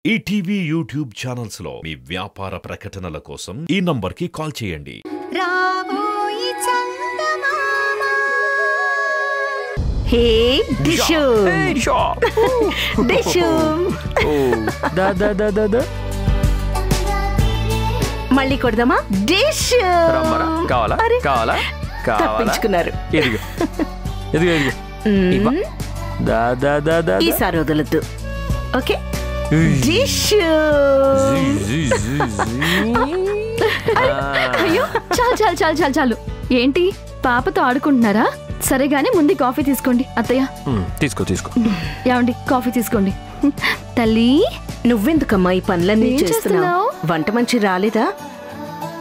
ETV YouTube channels లో మీ వ్యాపార ప్రకటనల కోసం ఈ నంబర్కి కాల్ చేయండి. హే డిషు డిషు మళ్ళీ కొడదామా? డిష్ తప్పించుకున్నారు. ఈసారి వదలద్దు. ఓకే అయ్యో చాలు చాలు చాలు చాలు చాలు. ఏంటి పాపతో ఆడుకుంటున్నారా? సరేగానే ముందు కాఫీ తీసుకోండి. అత్తయ్య తీసుకో తీసుకో. ఏమండి కాఫీ తీసుకోండి. తల్లి నువ్వెందుకమ్మా ఈ పనులన్నీ చేస్తున్నావు? వంట మంచి రాలేదా?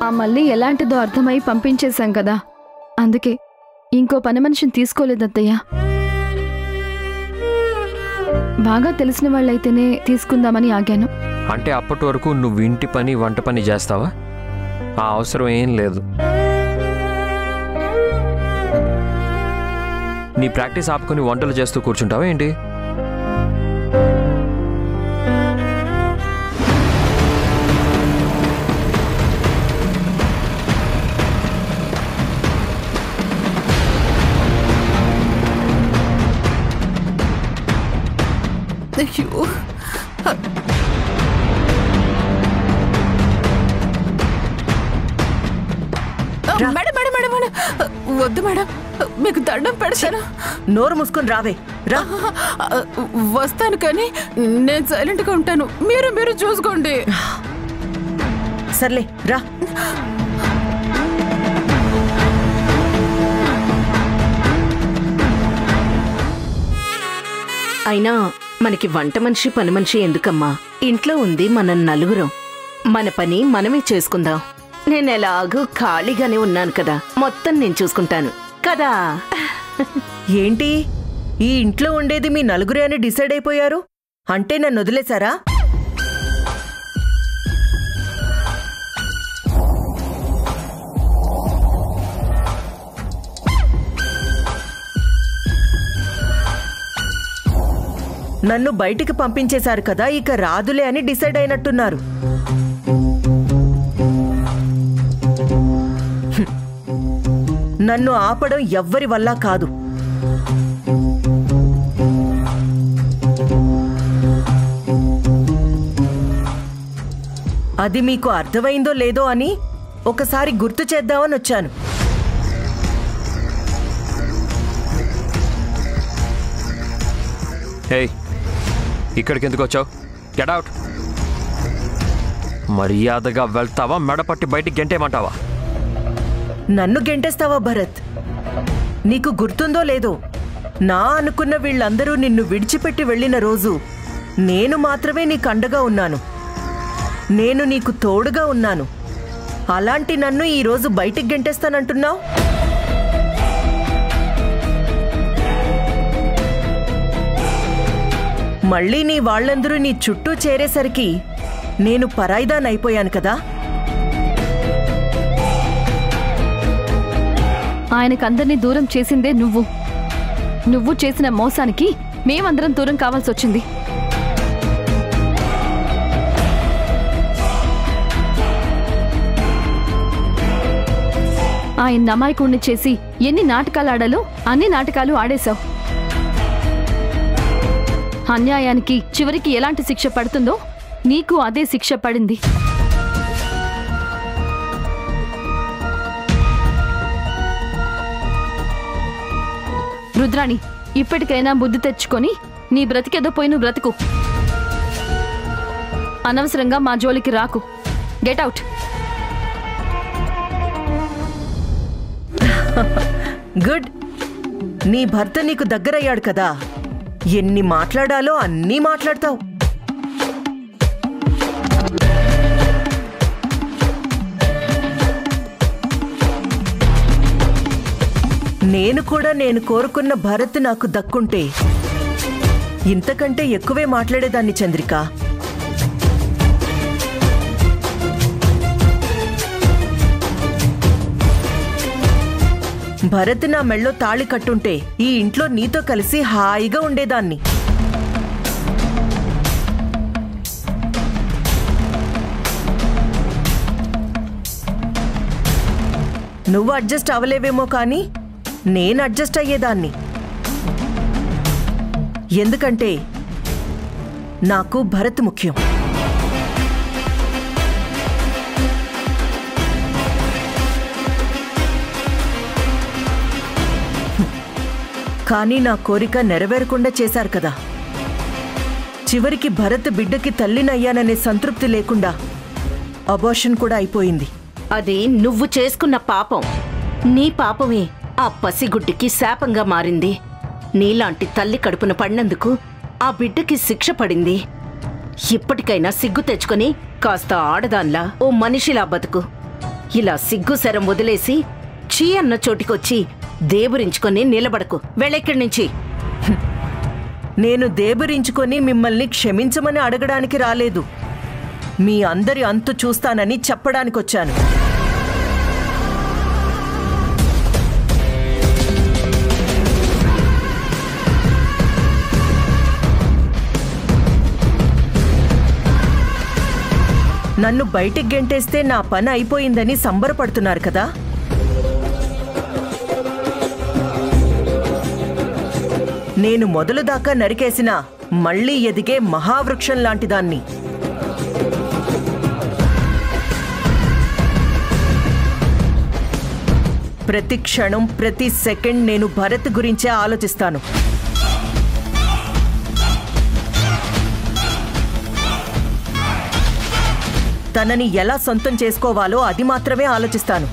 ఆ మళ్ళీ ఎలాంటిదో అర్థమై పంపించేశాం కదా, అందుకే ఇంకో పని మనిషిని తీసుకోలేదు అత్తయ్య. బాగా తెలిసిన వాళ్ళైతేనే తీసుకుందామని ఆగాను. అంటే అప్పటి వరకు నువ్వు ఇంటి పని వంట పని చేస్తావా? ఆ అవసరం ఏం లేదు. నీ ప్రాక్టీస్ ఆపుకొని వంటలు చేస్తూ కూర్చుంటావా ఏంటి? అయ్యో మేడం మేడం మేడం మేడం వద్దు మేడం, మీకు దండం పెడతాను. నోరు మూసుకొని రావే. రా వస్తాను కానీ నేను సైలెంట్ గా ఉంటాను. మీరు చూసుకోండి. సర్లే రా. అయినా మనకి వంట మనిషి పని మనిషి ఎందుకమ్మా? ఇంట్లో ఉంది మనం నలుగురం. మన పని మనమే చేసుకుందాం. నేను ఎలాగూ ఖాళీగానే ఉన్నాను కదా, మొత్తం నేను చూసుకుంటాను కదా. ఏంటి ఈ ఇంట్లో ఉండేది మీ నలుగురే అని డిసైడ్ అయిపోయారు? అంటే నన్ను వదిలేశారా? నన్ను బయటికి పంపించేశారు కదా, ఇక రాదులే అని డిసైడ్ అయినట్టున్నారు. నన్ను ఆపడం ఎవ్వరి వల్ల కాదు. అది మీకు అర్థమైందో లేదో అని ఒకసారి గుర్తు చేద్దామని వచ్చాను. ఏయ్, ఇక్కడికి ఎందుకు వచ్చావు? Get out. మర్యాదగా వెళ్తావా, మెడపట్టి బయటికి గెంటేమంటావా? నన్ను గెంటేస్తావా భరత్? నీకు గుర్తుందో లేదో, నా అనుకున్న వీళ్ళందరూ నిన్ను విడిచిపెట్టి వెళ్ళిన రోజు నేను మాత్రమే నీకు అండగా ఉన్నాను. నేను నీకు తోడుగా ఉన్నాను. అలాంటి నన్ను ఈరోజు బయటికి గెంటేస్తానంటున్నావు? మళ్ళీ నీ వాళ్ళందరూ నీ చుట్టూ చేరేసరికి నేను పరాయిదానైపోయాను కదా. ఆయనకందరినీ దూరం చేసిందే నువ్వు చేసిన మోసానికి మేమందరం దూరం కావాల్సి వచ్చింది. ఆయన నమాయకుణ్ణి చేసి ఎన్ని నాటకాలు ఆడాలో అన్ని నాటకాలు ఆడేశావు. అన్యాయానికి చివరికి ఎలాంటి శిక్ష పడుతుందో నీకు అదే శిక్ష పడింది. రుద్రాణి, ఇప్పటికైనా బుద్ధి తెచ్చుకొని నీ బ్రతికేదో పోయి నువ్వు బ్రతుకు. అనవసరంగా మా జోలికి రాకు. Get out. గుడ్. నీ భర్త నీకు దగ్గరయ్యాడు కదా, ఎన్ని మాట్లాడాలో అన్నీ మాట్లాడతావు. నేను కూడా నేను కోరుకున్న భరత్ నాకు దక్కుంటే ఇంతకంటే ఎక్కువే మాట్లాడేదాన్ని చంద్రిక. భరత్ నా మెళ్ళో తాళి కట్టుంటే ఈ ఇంట్లో నీతో కలిసి హాయిగా ఉండేదాన్ని. నువ్వు అడ్జస్ట్ అవ్వలేవేమో కానీ నేను అడ్జస్ట్ అయ్యేదాన్ని. ఎందుకంటే నాకు భరత్ ముఖ్యం. కానీ నా కోరిక నెరవేరకుండా చేశారు కదా. చివరికి భరత్ బిడ్డకి తల్లినయ్యాననే సంతృప్తి లేకుండా అబార్షన్ కూడా అయిపోయింది. అది నువ్వు చేసుకున్న పాపం. నీ పాపమే ఆ పసిగుడ్డికి శాపంగా మారింది. నీలాంటి తల్లి కడుపున పడినందుకు ఆ బిడ్డకి శిక్ష పడింది. ఇప్పటికైనా సిగ్గు తెచ్చుకొని కాస్త ఆడదాన్లా ఓ మనిషిలా బతుకు. ఇలా సిగ్గు శరం వదిలేసి చీ అన్న చోటికొచ్చి దేబురించుకొని నిలబడకు. వెళ్ళెక్కడి నుంచి. నేను దేబురించుకొని మిమ్మల్ని క్షమించమని అడగడానికి రాలేదు. మీ అందరి అంతు చూస్తానని చెప్పడానికొచ్చాను. నన్ను బయటికి గెంటేస్తే నా పని అయిపోయిందని సంబరపడుతున్నారు కదా. నేను మొదలుదాకా నరికేసిన మళ్లీ ఎదిగే మహావృక్షం లాంటిదాన్ని. ప్రతి క్షణం ప్రతి సెకండ్ నేను భరత్ గురించే ఆలోచిస్తాను. తనని ఎలా సొంతం చేసుకోవాలో అది మాత్రమే ఆలోచిస్తాను.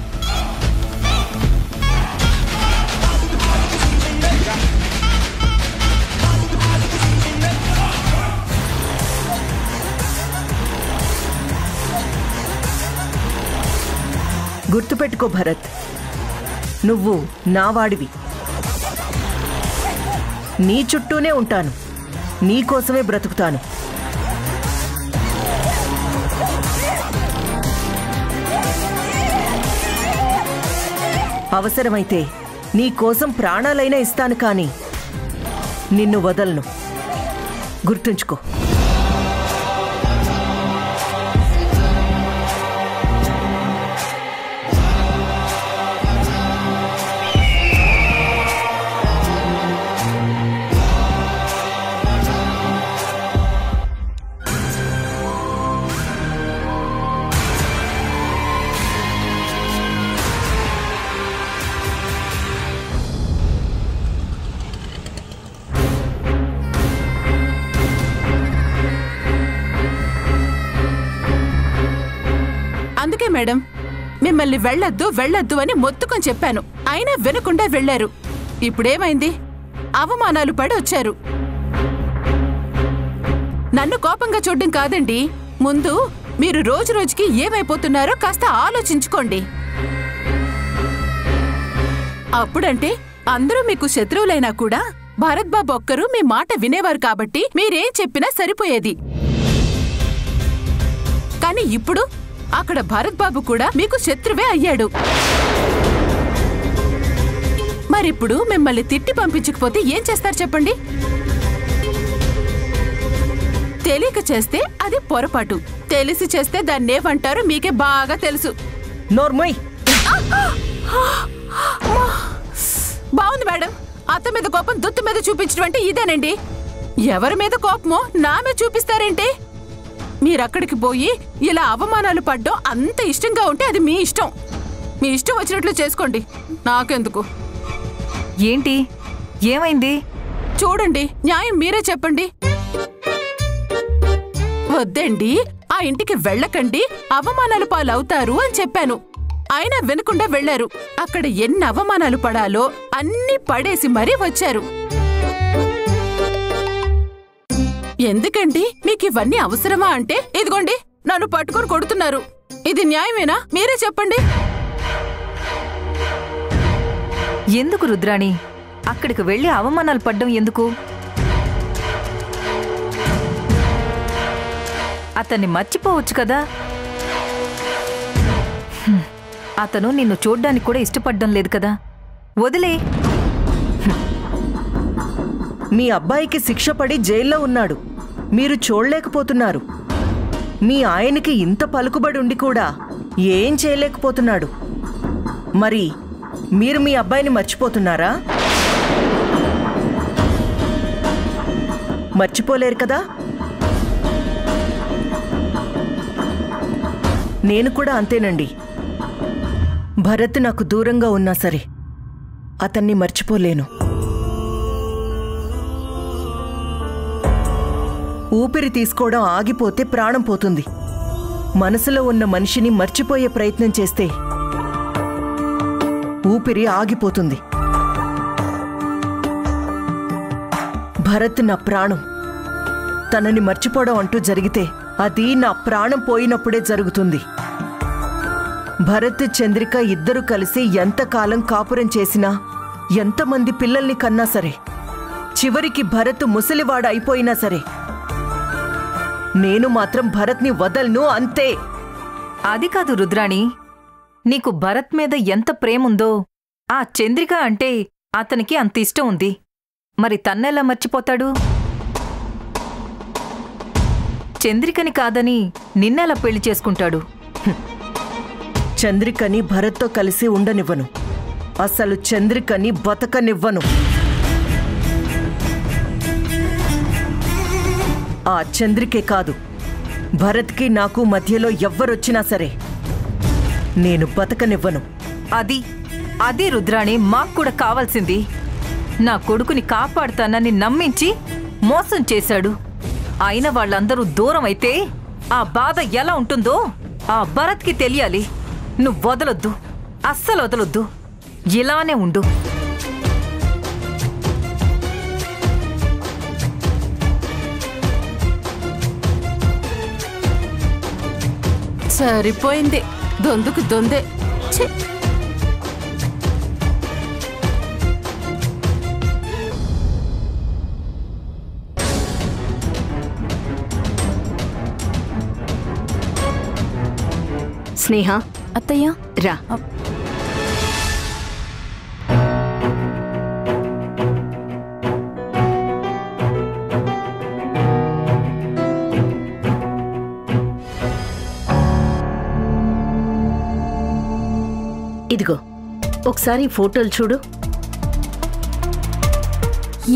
గుర్తుపెట్టుకో భరత్, నువ్వు నా వాడివి. నీ చుట్టూనే ఉంటాను. నీ కోసమే బ్రతుకుతాను. అవసరమైతే నీ కోసం ప్రాణాలైనా ఇస్తాను, కానీ నిన్ను వదలను. గుర్తుంచుకో. అందుకే మేడం మిమ్మల్ని వెళ్ళొద్దు వెళ్ళొద్దు అని మొత్తుకొని చెప్పాను. అయినా వినకుండా వెళ్లారు. ఇప్పుడేమైంది? అవమానాలు పడి వచ్చారు. నన్ను కోపంగా చూడడం కాదండి, ముందు మీరు రోజు రోజుకి ఏమైపోతున్నారో కాస్త ఆలోచించుకోండి. అప్పుడంటే అందరూ మీకు శత్రువులైనా కూడా భరత్ బాబు ఒక్కరు మీ మాట వినేవారు కాబట్టి మీరేం చెప్పినా సరిపోయేది. కానీ ఇప్పుడు అక్కడ భరత్ బాబు కూడా మీకు శత్రువే అయ్యాడు. మరిప్పుడు మిమ్మల్ని తిట్టి పంపించకపోతే ఏం చేస్తారు చెప్పండి? తెలియక చేస్తే అది పొరపాటు, తెలిసి చేస్తే దాన్నేమంటారో మీకే బాగా తెలుసు. నోర్మోయ్. బాగుంది మేడం, అత్త మీద కోపం దుత్తు మీద చూపించడం అంటే ఇదేనండి. ఎవరి మీద కోపమో నా మీద చూపిస్తారేంటి? మీరక్కడికి పోయి ఇలా అవమానాలు పడ్డం అంత ఇష్టంగా ఉంటే అది మీ ఇష్టం. మీ ఇష్టం వచ్చినట్లు చేసుకోండి, నాకెందుకు. ఏంటి, ఏమైంది? చూడండి, న్యాయం మీరే చెప్పండి. వద్దండి, ఆ ఇంటికి వెళ్ళకండి, అవమానాలు పాలవుతారు అని చెప్పాను. అయినా వినకుండా వెళ్లారు. అక్కడ ఎన్ని అవమానాలు పడాలో అన్ని పడేసి మరీ వచ్చారు. ఎందుకండి మీకు ఇవన్నీ అవసరమా? అంటే ఇదిగోండి నన్ను పట్టుకొని కొడుతున్నారు. ఇది న్యాయమేనా? మీరే చెప్పండి. ఎందుకు రుద్రాణి అక్కడికి వెళ్ళి అవమానాలు పడ్డం ఎందుకు? అతన్ని మర్చిపోవచ్చు కదా. అతను నిన్ను చూడ్డానికి కూడా ఇష్టపడ్డం లేదు కదా, వదిలే. మీ అబ్బాయికి శిక్ష పడి జైల్లో ఉన్నాడు, మీరు చూడలేకపోతున్నారు. మీ ఆయనకి ఇంత పలుకుబడి ఉండి కూడా ఏం చేయలేకపోతున్నాడు. మరి మీరు మీ అబ్బాయిని మర్చిపోతున్నారా? మర్చిపోలేరు కదా? నేను కూడా అంతేనండి. భరత్ నాకు దూరంగా ఉన్నా సరే అతన్ని మర్చిపోలేను. ఊపిరి తీసుకోవడం ఆగిపోతే ప్రాణం పోతుంది. మనసులో ఉన్న మనిషిని మర్చిపోయే ప్రయత్నం చేస్తే ఊపిరి ఆగిపోతుంది. భరత్ నా ప్రాణం. తనని మర్చిపోవడం అంటూ జరిగితే అది నా ప్రాణం పోయినప్పుడే జరుగుతుంది. భరత్ చంద్రిక ఇద్దరు కలిసి ఎంతకాలం కాపురం చేసినా, ఎంతమంది పిల్లల్ని కన్నా సరే, చివరికి భరత్ ముసలివాడు అయిపోయినా సరే నేను మాత్రం భరత్ని వదలను, అంతే. అది కాదు రుద్రాణి, నీకు భరత్ మీద ఎంత ప్రేముందో ఆ చంద్రిక అంటే అతనికి అంత ఇష్టం ఉంది. మరి తన్నెలా మర్చిపోతాడు? చంద్రికని కాదని నిన్నెలా పెళ్లి చేసుకుంటాడు? చంద్రికని భరత్తో కలిసి ఉండనివ్వను. అసలు చంద్రికని బతకనివ్వను. ఆ చంద్రికే కాదు, భరత్కి నాకు మధ్యలో ఎవ్వరొచ్చినా సరే నేను బతకనివ్వను. అది రుద్రాణి మాకు కూడా కావాల్సింది. నా కొడుకుని కాపాడుతానని నమ్మించి మోసం చేశాడు. అయిన వాళ్ళందరూ దూరం అయితే ఆ బాధ ఎలా ఉంటుందో ఆ భరత్కి తెలియాలి. నువ్వు వదలొద్దు, అస్సలు వదలొద్దు, ఇలానే ఉండు. సరిపోయింది, దొందుకు దొందే. ఛీ! స్నేహ, అత్తయ్య రా. ఇదిగో ఒకసారి ఫోటోలు చూడు.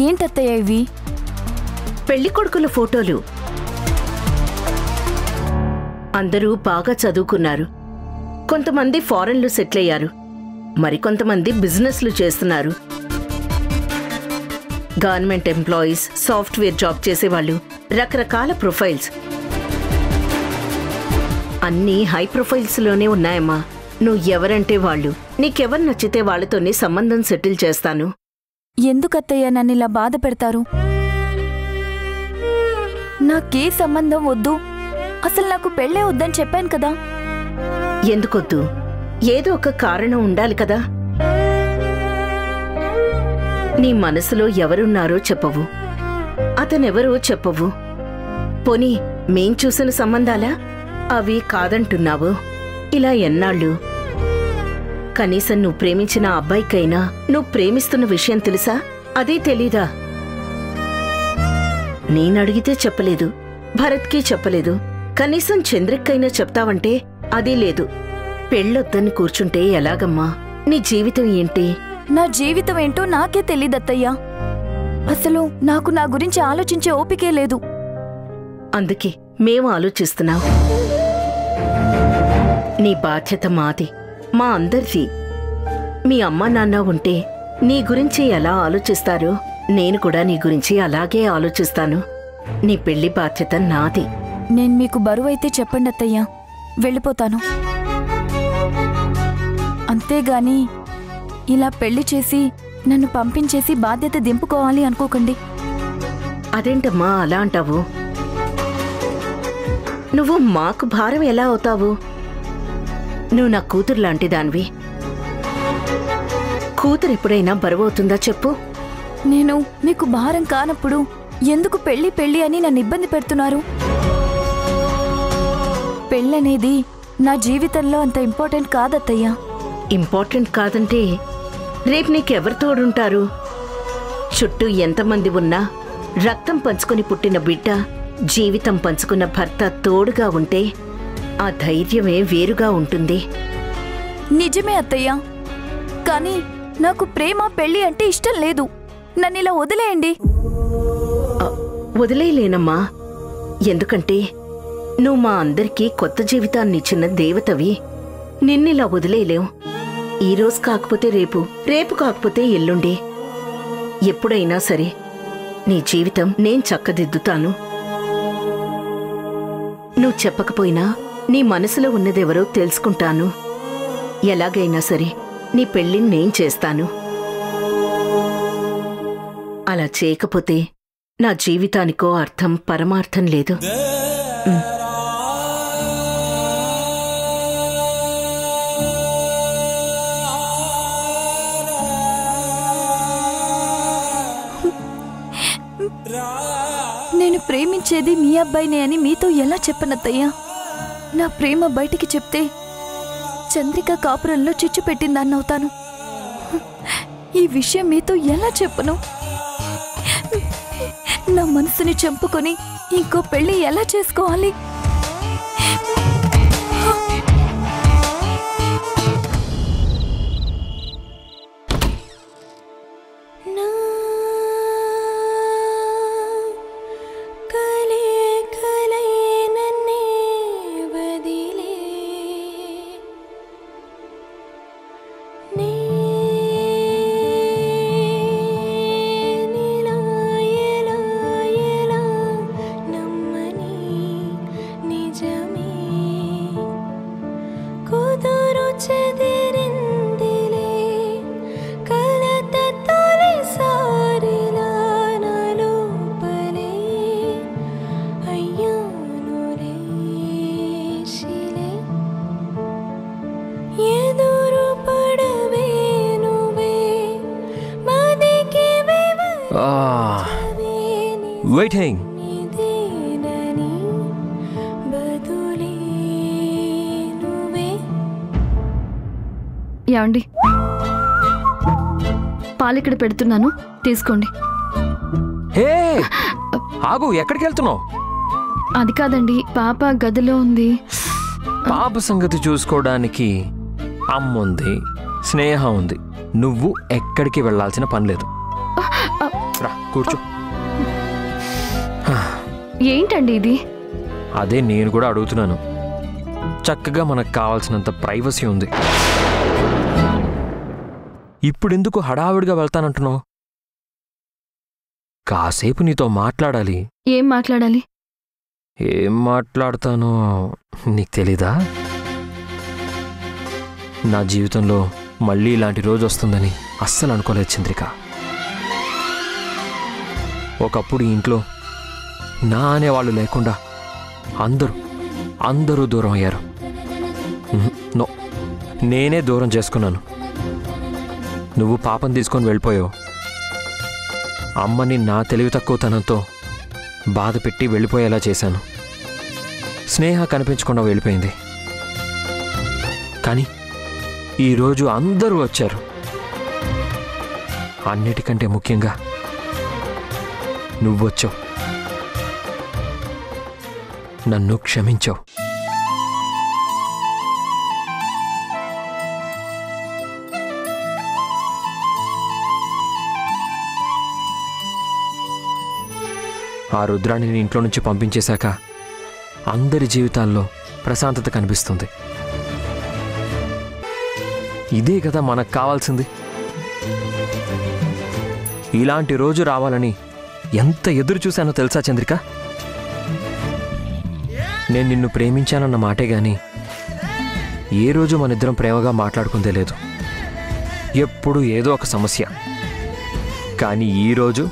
ఏంటత్తయ్య ఇవి? పెళ్లి కొడుకుల ఫోటోలు. అందరూ బాగా చదువుకున్నారు. కొంతమంది ఫారెన్లో సెటిల్ అయ్యారు, మరికొంతమంది బిజినెస్లు చేస్తున్నారు. గవర్నమెంట్ ఎంప్లాయీస్, సాఫ్ట్వేర్ జాబ్ చేసేవాళ్ళు, రకరకాల ప్రొఫైల్స్. అన్నీ హై ప్రొఫైల్స్లోనే ఉన్నాయమ్మా. నువ్వు ఎవరంటే వాళ్ళు, నీకెవరు నచ్చితే వాళ్ళతోనే సంబంధం సెటిల్ చేస్తాను. ఎందుకత్తయ్య నన్ను ఇలా బాధ పెడతారు? నాకే సంబంధం వద్దు, అసలు నాకు పెళ్ళే వద్దని చెప్పాను కదా. ఎందుకొద్దు? ఏదో ఒక కారణం ఉండాలి కదా. నీ మనసులో ఎవరున్నారో చెప్పవు, అతనెవరో చెప్పవు. పోనీ మేం చూసిన సంబంధాలా? అవి కాదంటున్నావు. ఇలా ఎన్నాళ్ళు? కనీసం నువ్వు ప్రేమించిన అబ్బాయికైనా నువ్వు ప్రేమిస్తున్న విషయం తెలుసా? అదే తెలీదా? నేనడిగితే చెప్పలేదు, భరత్కి చెప్పలేదు. కనీసం చంద్రికైనా చెప్తావంటే అదీ లేదు. పెళ్ళొద్దని కూర్చుంటే ఎలాగమ్మా? నీ జీవితం ఏంటి? నా జీవితం ఏంటో నాకే తెలీదత్తయ్యా. అసలు నాకు నా గురించి ఆలోచించే ఓపికే లేదు. అందుకే మేము ఆలోచిస్తున్నాం. నీ బాధ్యత మాది, మా అందరిది. మీ అమ్మా నాన్న ఉంటే నీ గురించి ఎలా ఆలోచిస్తారో నేను కూడా నీ గురించి అలాగే ఆలోచిస్తాను. నీ పెళ్లి బాధ్యత నాది. నేను మీకు బరువైతే చెప్పండి అత్తయ్యా, వెళ్ళిపోతాను. అంతేగాని ఇలా పెళ్లి చేసి నన్ను పంపించేసి బాధ్యత దింపుకోవాలి అనుకోకండి. అదేంటమ్మా అలా అంటావు? నువ్వు మాకు భారం ఎలా అవుతావు? నువ్వు నా కూతురు లాంటి దానివి. కూతురు ఎప్పుడైనా బరువవుతుందా చెప్పు? నేను మీకు భారం కానప్పుడు ఎందుకు పెళ్లి పెళ్లి అని నన్ను ఇబ్బంది పెడుతున్నారు? పెళ్ళనేది నా జీవితంలో అంత ఇంపార్టెంట్ కాదత్తయ్యా. ఇంపార్టెంట్ కాదంటే రేపు నీకెవరు తోడుంటారు? చుట్టూ ఎంతమంది ఉన్నా రక్తం పంచుకొని పుట్టిన బిడ్డ, జీవితం పంచుకున్న భర్త తోడుగా ఉంటే ఆ ధైర్యమే వేరుగా ఉంటుంది. నిజమే అత్తయ్యా, కానీ నాకు ప్రేమ పెళ్లి అంటే ఇష్టం లేదు. నన్ను ఇలా వదిలేయండి. వదిలేయలేనమ్మా. ఎందుకంటే నువ్వు మా అందరికీ కొత్త జీవితాన్ని ఇచ్చిన దేవతవి. నిన్నిలా వదిలేయలేం. ఈరోజు కాకపోతే రేపు, రేపు కాకపోతే ఎల్లుండి, ఎప్పుడైనా సరే నీ జీవితం నేను చక్కదిద్దుతాను. నువ్వు చెప్పకపోయినా నీ మనసులో ఉన్నదెవరో తెలుసుకుంటాను. ఎలాగైనా సరే నీ పెళ్లిని నేను చేస్తాను. అలా చేయకపోతే నా జీవితానికో అర్థం పరమార్థం లేదు. నేను ప్రేమించేది మీ అబ్బాయినే అని మీతో ఎలా చెప్పనత్తయ్యా? నా ప్రేమ బయటికి చెప్తే చంద్రిక కాపురంలో చిచ్చు పెట్టిందాన్నవుతాను. ఈ విషయం మీతో ఎలా చెప్పను? నా మనసుని చంపుకొని ఇంకో పెళ్లి ఎలా చేసుకోవాలి? వెయిటింగ్. ఏమండి, పాలిక్కడ పెడుతున్నాను, తీసుకోండి. హే ఆగు, ఎక్కడికి వెళ్తున్నావు? అది కాదండి, పాప గదిలో ఉంది. పాప సంగతి చూసుకోవడానికి అమ్మ ఉంది, స్నేహ ఉంది. నువ్వు ఎక్కడికి వెళ్ళాల్సిన పని లేదు. రా కూర్చో. ఏంటండి ఇది? అదే నేను కూడా అడుగుతున్నాను. చక్కగా మనకు కావాల్సినంత ప్రైవసీ ఉంది. ఇప్పుడెందుకు హడావిడిగా వెళ్తానంటున్నావు? కాసేపు నీతో మాట్లాడాలి. ఏం మాట్లాడాలి? ఏం మాట్లాడతానో నీకు తెలీదా? నా జీవితంలో మళ్ళీ ఇలాంటి రోజు వస్తుందని అస్సలు అనుకోలేదు చంద్రిక. ఒకప్పుడు ఇంట్లో నా అనేవాళ్ళు లేకుండా అందరూ దూరం అయ్యారు. నో, నేనే దూరం చేసుకున్నాను. నువ్వు పాపం తీసుకొని వెళ్ళిపోయావు. అమ్మని నా తెలివి తక్కువతనంతో బాధ పెట్టి వెళ్ళిపోయేలా చేశాను. స్నేహ కనిపించకుండా వెళ్ళిపోయింది. కానీ ఈరోజు అందరూ వచ్చారు. అన్నిటికంటే ముఖ్యంగా నువ్వొచ్చావు. నన్ను క్షమించావు. ఆ రుద్రాణిని ఇంట్లో నుంచి పంపించేశాక అందరి జీవితాల్లో ప్రశాంతత కనిపిస్తుంది. ఇదే కదా మనకు కావాల్సింది. ఇలాంటి రోజు రావాలని ఎంత ఎదురు చూశానో తెలుసా చంద్రిక? నేను నిన్ను ప్రేమించానన్న మాటే గాని ఏ రోజు మనిద్దరం ప్రేమగా మాట్లాడుకుందే లేదు. ఎప్పుడు ఏదో ఒక సమస్య. కానీ ఈరోజు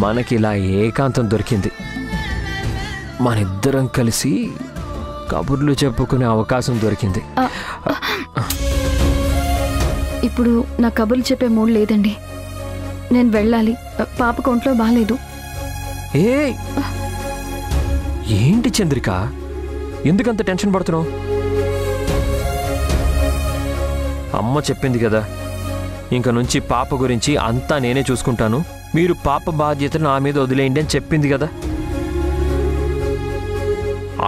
మనకిలా ఏకాంతం దొరికింది. మనిద్దరం కలిసి కబుర్లు చెప్పుకునే అవకాశం దొరికింది. ఇప్పుడు నా కబుర్లు చెప్పే మూడ్ లేదండి. నేను వెళ్ళాలి. పాపకు ఒంట్లో బాలేదు. ఏంటి చంద్రిక, ఎందుకంత టెన్షన్ పడుతున్నావు? అమ్మ చెప్పింది కదా, ఇంక నుంచి పాప గురించి అంతా నేనే చూసుకుంటాను, మీరు పాప బాధ్యతను నా మీద వదిలేయండి అని చెప్పింది కదా.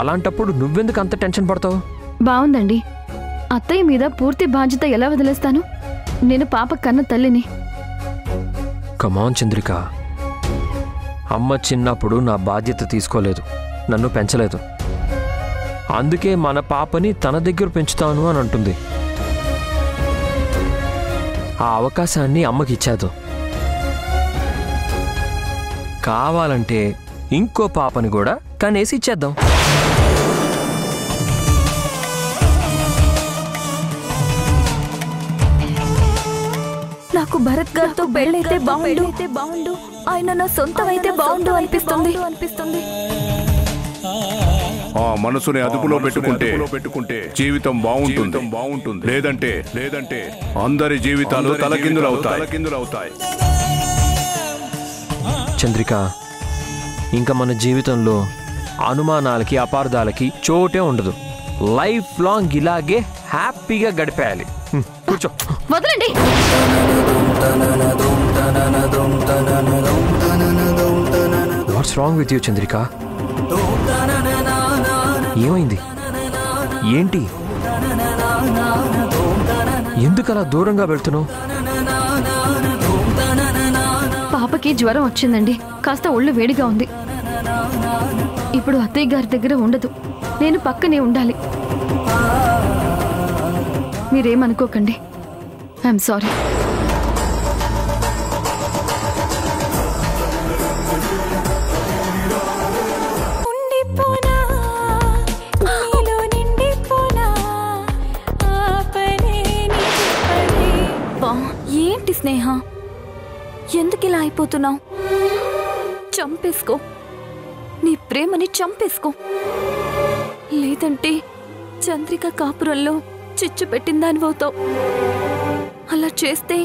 అలాంటప్పుడు నువ్వెందుకు అంత టెన్షన్ పడతావు? బావుందండి. అత్తయ్య మీద పూర్తి బాధ్యత ఎలా వదిలేస్తాను? నేను పాప కన్న తల్లిని. కమాన్ చంద్రిక, అమ్మ చిన్నప్పుడు నా బాధ్యత తీసుకోలేదు, నన్ను పెంచలేదు. అందుకే మన పాపని తన దగ్గర పెంచుతాను అని అంటుంది. ఆ అవకాశాన్ని అమ్మకి ఇచ్చాదు. కావాలంటే ఇంకో పాపని కూడా కనేసి ఇచ్చేద్దాం. నాకు భరత్ గారితో పెళ్ళైతే బాగుండు, ఆయన నా సొంతం అయితే బాగుండు అనిపిస్తుంది. ఆ మనసుని అదుపులో పెట్టుకుంటే జీవితం బాగుంటుంది. లేదంటే అందరి జీవితాలు తలకిందులవుతాయి. చంద్రిక, ఇంకా మన జీవితంలో అనుమానాలకి అపార్థాలకి చోటే ఉండదు. లైఫ్ లాంగ్ ఇలాగే హ్యాపీగా గడిపేయాలి. కూర్చో. వదలండి. What's wrong with you Chandrika? ఏమైంది? ఏంటి? ఎందుకలా దూరంగా వెళ్తున్నావు? పాపకి జ్వరం వచ్చిందండి, కాస్త ఒళ్ళు వేడిగా ఉంది. ఇప్పుడు అత్తయ్య గారి దగ్గర ఉండదు, నేను పక్కనే ఉండాలి. మీరేమనుకోకండి, ఐఎమ్ సారీ. ఏంటి స్నేహ, ఎందుకు ఇలా అయిపోతున్నావు? చంపేసుకో, నీ ప్రేమని చంపేసుకో. లేదంటే చంద్రిక కాపురంలో చిచ్చు పెట్టిందానివవుతావు. అలా చేస్తే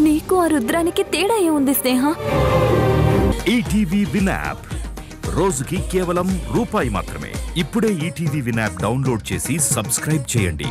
నీకు ఆ రుద్రానికి తేడా ఏముంది స్నేహ? ఈటీవీ విన్ యాప్ రోజుకి కేవలం రూపాయి మాత్రమే. ఇప్పుడే ఈటీవీ విన్ యాప్ డౌన్లోడ్ చేసి సబ్స్క్రైబ్ చేయండి.